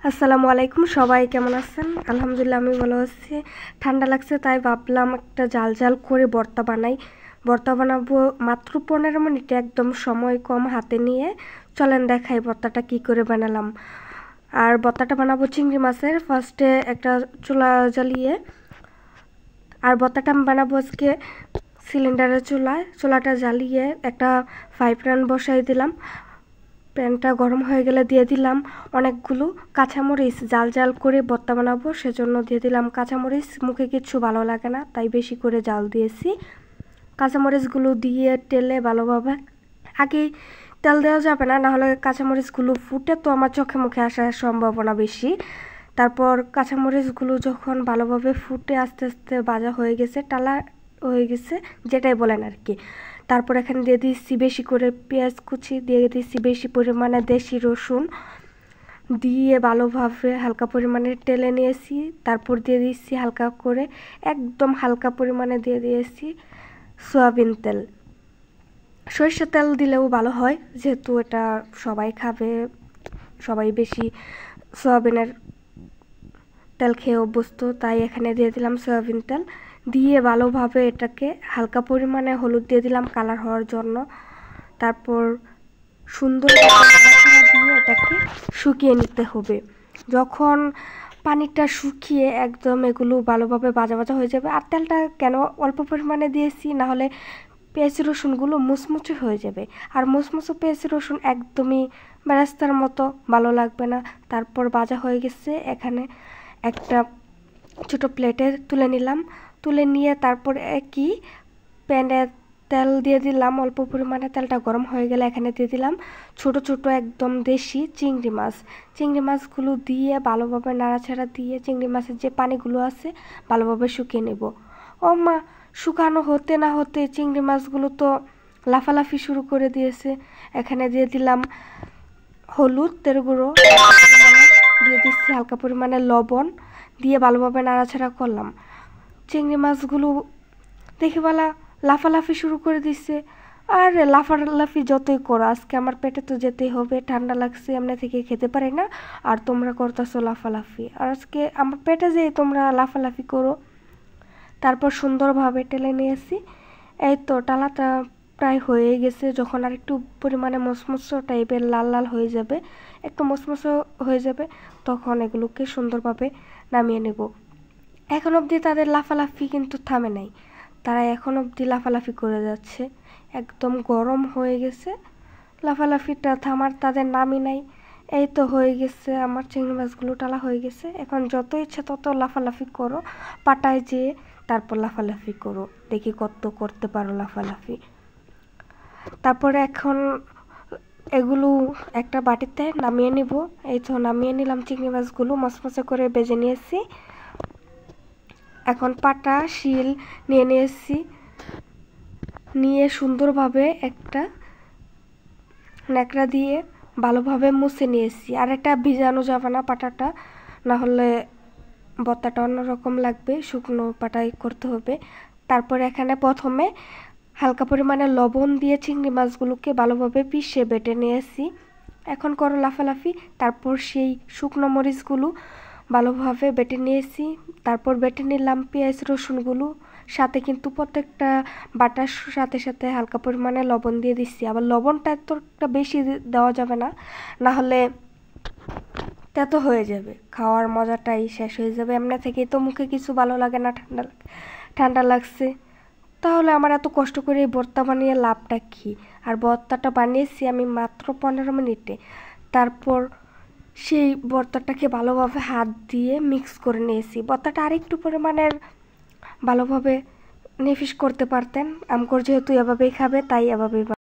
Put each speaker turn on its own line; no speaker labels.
আসসালামু আলাইকুম, সবাই কেমন আছেন? আলহামদুলিল্লাহ আমি ভালো আছি। ঠান্ডা লাগছে তাই ভাবলাম একটা জাল জাল করে ভর্তা বানাই। ভর্তা বানাবো মাত্র 15 মিনিটে, একদম সময় কম হাতে নিয়ে। চলেন দেখাই ভর্তাটা কি করে বানালাম। আর ভর্তাটা বানাবো চিংড়ি মাছের। ফার্স্টে একটা চুলা জ্বালিয়ে, আর ভর্তাটা আমি বানাবো আজকে সিলিন্ডারের চুলাটা জ্বালিয়ে একটা ফ্রাই প্যান বসাই দিলাম। প্যানটা গরম হয়ে গেলে দিয়ে দিলাম অনেকগুলো কাঁচামরিচ। জাল জাল করে ভর্তা বানাবো সেজন্য দিয়ে দিলাম কাঁচামরিচ। মুখে কিচ্ছু ভালো লাগে না তাই বেশি করে জাল দিয়েছি। কাঁচামরিচগুলো দিয়ে তেলে ভালোভাবে, আগেই তেল দেওয়া যাবে না, নাহলে কাঁচামরিচগুলো ফুটে তো আমার চোখে মুখে আসার সম্ভাবনা বেশি। তারপর কাঁচামরিচগুলো যখন ভালোভাবে ফুটে আস্তে আস্তে ভাজা হয়ে গেছে, টালা হয়ে গেছে যেটাই বলেন আর কি, তারপর এখানে দিয়ে দিচ্ছি বেশি করে পেঁয়াজ কুচি, দিয়ে দিচ্ছি বেশি পরিমাণে দেশি রসুন, দিয়ে ভালোভাবে হালকা পরিমাণে টেলে নিয়েছি। তারপর দিয়ে দিচ্ছি হালকা করে, একদম হালকা পরিমাণে দিয়ে দিয়েছি সয়াবিন তেল। সরিষার তেল দিলেও ভালো হয়, যেহেতু এটা সবাই খাবে, সবাই বেশি সয়াবিনের তেল খেয়ে অভ্যস্ত, তাই এখানে দিয়ে দিলাম সয়াবিন তেল। দিয়ে ভালোভাবে এটাকে হালকা পরিমাণে হলুদ দিয়ে দিলাম কালার হওয়ার জন্য। তারপর সুন্দর দিয়ে এটাকে শুকিয়ে নিতে হবে। যখন পানিটা শুকিয়ে একদম এগুলো ভালোভাবে ভাজা ভাজা হয়ে যাবে, আর তেলটা কেন অল্প পরিমাণে দিয়েছি, নাহলে পেঁয়াজ রসুনগুলো মুচমুচে হয়ে যাবে, আর মুচমুচে পেঁয়াজ রসুন একদমই বেরেস্তার মতো ভালো লাগবে না। তারপর ভাজা হয়ে গেছে, এখানে একটা ছোট প্লেটে তুলে নিলাম। তুলে নিয়ে তারপর একই প্যানে তেল দিয়ে দিলাম অল্প পরিমাণে। তেলটা গরম হয়ে গেলে এখানে দিয়ে দিলাম ছোট ছোট একদম দেশি চিংড়ি মাছ। চিংড়ি মাছগুলো দিয়ে ভালোভাবে নাড়াচাড়া দিয়ে চিংড়ি মাছের যে পানিগুলো আছে ভালোভাবে শুকিয়ে নেব। ও মা, শুকানো হতে না হতে চিংড়ি মাছগুলো তো লাফালাফি শুরু করে দিয়েছে। এখানে দিয়ে দিলাম হলুদের গুঁড়ো, দিয়ে দিচ্ছি হালকা পরিমাণে লবণ, দিয়ে ভালোভাবে নাড়াচাড়া করলাম। চিংড়ি মাছগুলো দেখে বলা লাফালাফি শুরু করে দিচ্ছে। আর লাফালাফি যতই করো, আজকে আমার পেটে তো যেতেই হবে, ঠান্ডা লাগছে, এমনি থেকে খেতে পারি না, আর তোমরা করতেছো লাফালাফি, আর আজকে আমার পেটে যেয়ে তোমরা লাফালাফি করো। তারপর সুন্দরভাবে টেলে নিয়েছি। এই তো টালাটা প্রায় হয়ে গেছে। যখন আর একটু পরিমাণে মচমচো টাইপের লাল লাল হয়ে যাবে, একটু মচমচো হয়ে যাবে, তখন এগুলোকে সুন্দরভাবে নামিয়ে নেব। এখন অবধি তাদের লাফালাফি কিন্তু থামে নাই, তারা এখন অবধি লাফালাফি করে যাচ্ছে। একদম গরম হয়ে গেছে, লাফালাফিটা থামার তাদের নামই নাই। এই তো হয়ে গেছে, আমার চিংড়ি মাছগুলো টালা হয়ে গেছে। এখন যত ইচ্ছা তত লাফালাফি করো, পাটায় যেয়ে তারপর লাফালাফি করো, দেখি কত করতে পারো লাফালাফি। তারপরে এখন এগুলো একটা বাটিতে নামিয়ে নিব। এই তো নামিয়ে নিলাম, চিংড়ি মাছগুলো মচমচে করে ভেজে নিয়েছি। এখন পাটা শিল নিয়ে নিয়েছি, নিয়ে সুন্দরভাবে একটা ন্যাকড়া দিয়ে ভালোভাবে মুছে নিয়েছি। আর এটা ভিজানো যাবে না পাটাটা, না হলে ভর্তাটা অন্যরকম লাগবে, শুকনো পাটাই করতে হবে। তারপরে এখানে প্রথমে হালকা পরিমাণে লবণ দিয়ে চিংড়ি মাছগুলোকে ভালোভাবে পিষে বেটে নিয়েছি। এখন করো লাফালাফি। তারপর সেই শুকনো মরিচগুলো ভালোভাবে বেটে নিয়েছি। তারপর বেটে নিলাম পেঁয়াজ রসুনগুলো, সাথে কিন্তু প্রত্যেকটা বাটার সাথে সাথে হালকা পরিমাণে লবণ দিয়ে দিচ্ছি। আবার লবণটা এতটা বেশি দেওয়া যাবে না, না হলে তেতো হয়ে যাবে, খাওয়ার মজাটাই শেষ হয়ে যাবে। এমনি থেকেই তো মুখে কিছু ভালো লাগে না, ঠান্ডা লাগছে, তাহলে আমার এত কষ্ট করে এই ভর্তা বানিয়ে লাভটা কী? আর ভর্তাটা বানিয়েছি আমি মাত্র 15 মিনিটে। তারপর সেই ভর্তাটাকে ভালোভাবে হাত দিয়ে মিক্স করে নিয়েছি। ভর্তাটা আরেকটু পরিমাণের ভালোভাবে নেফিস করতে পারতেন, আমকর যেহেতু এভাবেই খাবে তাই এভাবেই